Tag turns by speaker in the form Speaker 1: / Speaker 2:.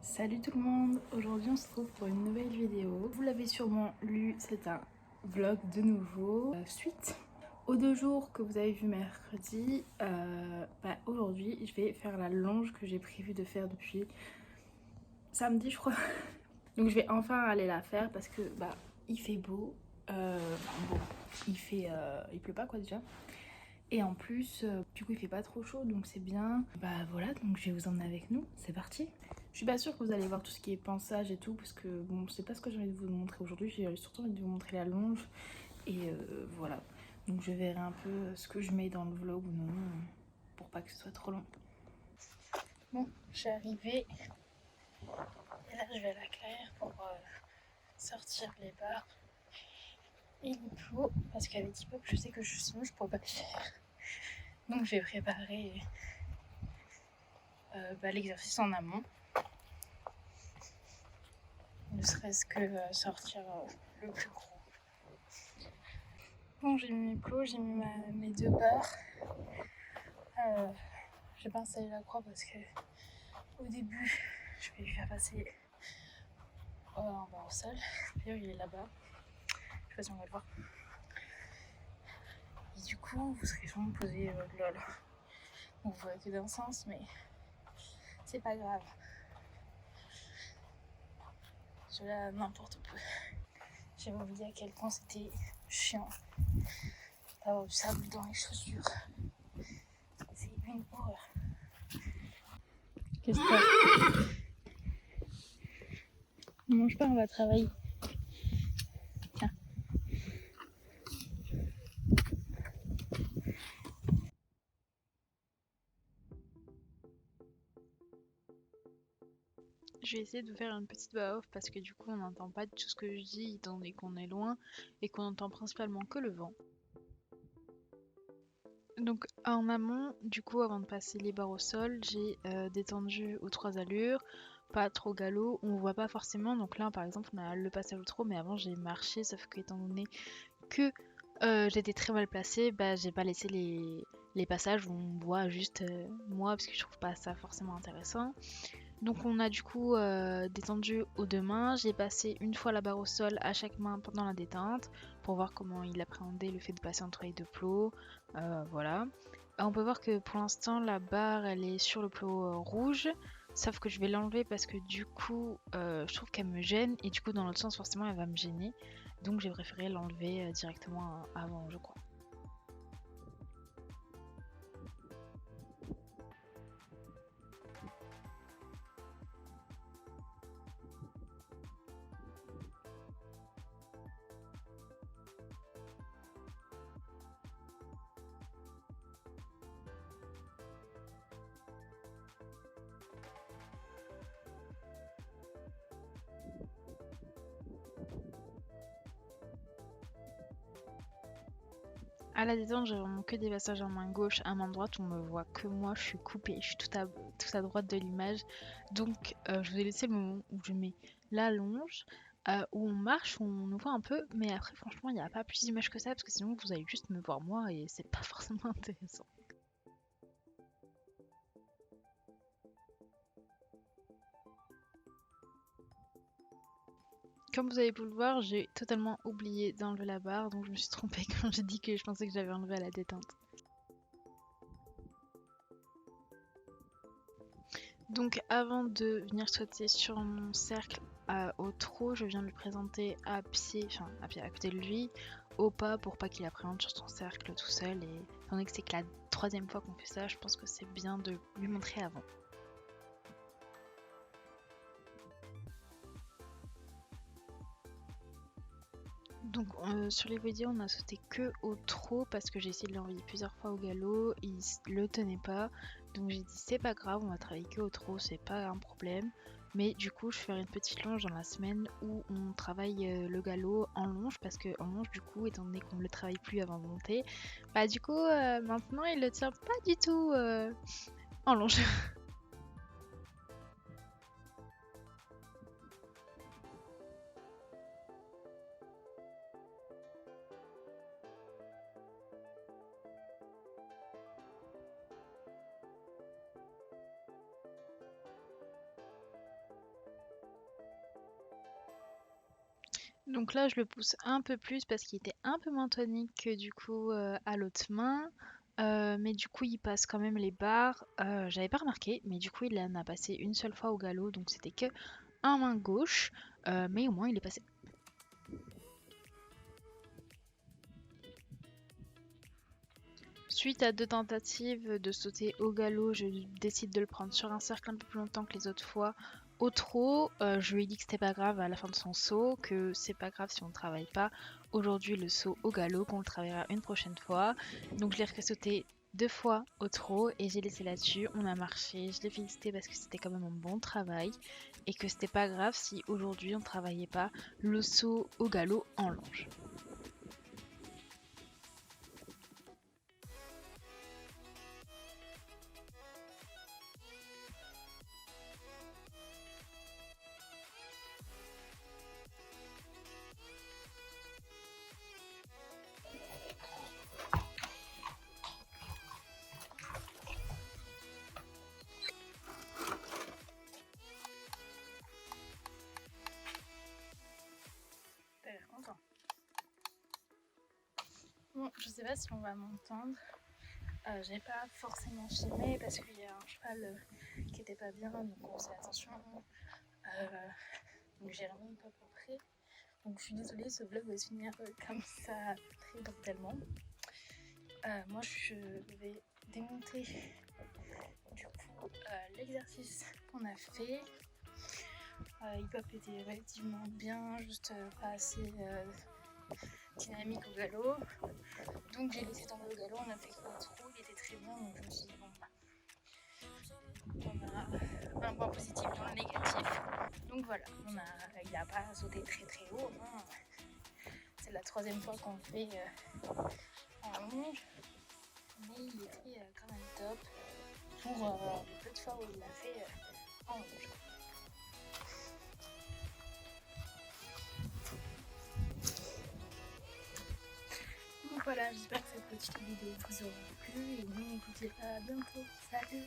Speaker 1: Salut tout le monde, aujourd'hui on se retrouve pour une nouvelle vidéo. Vous l'avez sûrement lu, c'est un vlog de nouveau. Suite aux 2 jours que vous avez vu mercredi, aujourd'hui je vais faire la longe que j'ai prévu de faire depuis samedi je crois. Donc je vais enfin aller la faire parce que il fait beau, il pleut pas quoi déjà. Et en plus, du coup il fait pas trop chaud donc c'est bien. Voilà, donc je vais vous emmener avec nous, c'est parti. Je suis pas sûre que vous allez voir tout ce qui est pansage et tout parce que bon, c'est pas ce que j'ai envie de vous montrer aujourd'hui. J'ai surtout envie de vous montrer la longe et voilà. Donc je verrai un peu ce que je mets dans le vlog ou non pour pas que ce soit trop long. Bon, je suis arrivée et là je vais à la clairière pour sortir les barres et les plots parce qu'avec Dipop je sais que sinon je pourrais pas le faire. Donc je vais préparer l'exercice en amont. Ne serait-ce que sortir le plus gros. Bon, j'ai mis mes plots, j'ai mis mes 2 barres. J'ai pas installé la croix parce que au début, je vais lui faire passer un barre au sol. D'ailleurs, il est là-bas. Je sais pas si on va le voir. Et du coup, vous serez sûrement posé lol. Donc vous voyez que d'un sens, mais c'est pas grave. Cela n'importe peu. J'avais oublié à quel point c'était chiant d'avoir du sable dans les chaussures. C'est une horreur. Qu'est-ce que t'as? On mange pas, on va travailler. Tiens. Je vais essayer de vous faire une petite voix off parce que du coup on n'entend pas tout ce que je dis étant donné qu'on est loin et qu'on entend principalement que le vent. Donc en amont, du coup avant de passer les barres au sol, j'ai détendu aux 3 allures, pas trop galop, on voit pas forcément, donc là par exemple on a le passage au trot mais avant j'ai marché sauf que étant donné que j'étais très mal placée, j'ai pas laissé les passages où on voit juste moi parce que je trouve pas ça forcément intéressant. Donc on a du coup détendu aux 2 mains, j'ai passé une fois la barre au sol à chaque main pendant la détente pour voir comment il appréhendait le fait de passer entre les 2 plots, voilà. On peut voir que pour l'instant la barre elle est sur le plot rouge, sauf que je vais l'enlever parce que du coup je trouve qu'elle me gêne et du coup dans l'autre sens forcément elle va me gêner, donc j'ai préféré l'enlever directement avant je crois. À la détente, j'ai vraiment que des passages en main gauche, à main droite, on me voit que moi, je suis coupée, je suis tout à droite de l'image. Donc, je vous ai laissé le moment où je mets la longe, où on marche, où on nous voit un peu, mais après, franchement, il n'y a pas plus d'images que ça, parce que sinon, vous allez juste me voir moi et c'est pas forcément intéressant. Comme vous avez pu le voir, j'ai totalement oublié d'enlever la barre, donc je me suis trompée quand j'ai dit que je pensais que j'avais enlevé à la détente. Donc avant de venir sauter sur mon cercle au trot, je viens de lui présenter à pied, à côté de lui, au pas pour pas qu'il appréhende sur son cercle tout seul. Et étant donné que c'est que la 3e fois qu'on fait ça, je pense que c'est bien de lui montrer avant. Donc sur les vidéos on a sauté que au trot parce que j'ai essayé de l'envoyer plusieurs fois au galop, il le tenait pas, donc j'ai dit c'est pas grave, on va travailler que au trot, c'est pas un problème. Mais du coup je ferai une petite longe dans la semaine où on travaille le galop en longe parce que en longe du coup étant donné qu'on ne le travaille plus avant de monter, du coup maintenant il le tient pas du tout en longe. Donc là, je le pousse un peu plus parce qu'il était un peu moins tonique que du coup à l'autre main. Mais du coup, il passe quand même les barres. J'avais pas remarqué, mais du coup, il en a passé une seule fois au galop, donc c'était que un main gauche. Mais au moins, il est passé. Suite à 2 tentatives de sauter au galop, je décide de le prendre sur un cercle un peu plus longtemps que les autres fois au trot. Je lui ai dit que c'était pas grave à la fin de son saut, que c'est pas grave si on ne travaille pas aujourd'hui le saut au galop, qu'on le travaillera une prochaine fois. Donc je l'ai refait sauter 2 fois au trot et j'ai laissé là-dessus. On a marché, je l'ai félicité parce que c'était quand même un bon travail et que c'était pas grave si aujourd'hui on ne travaillait pas le saut au galop en longe. T'as l'air content. Bon, je sais pas si on va m'entendre. J'ai pas forcément filmé parce qu'il y a un cheval qui était pas bien, donc on faisait attention. Donc j'ai remis pas pour près. Donc je suis désolée, ce vlog va se finir comme ça très brutalement. Moi je vais démonter du coup l'exercice qu'on a fait. Hip-hop était relativement bien, juste pas assez dynamique au galop. Donc j'ai laissé tomber le galop, on a fait un trou, il était très bien, donc je me suis dit bon bah on a un point positif dans le négatif. Donc voilà, il n'a pas sauté très très haut, hein. C'est la 3e fois qu'on le fait en longe, mais il était quand même top pour le peu de fois où il l'a fait en longe. Donc voilà, j'espère que cette petite vidéo vous aura plu et nous on vous dit à bientôt. Salut!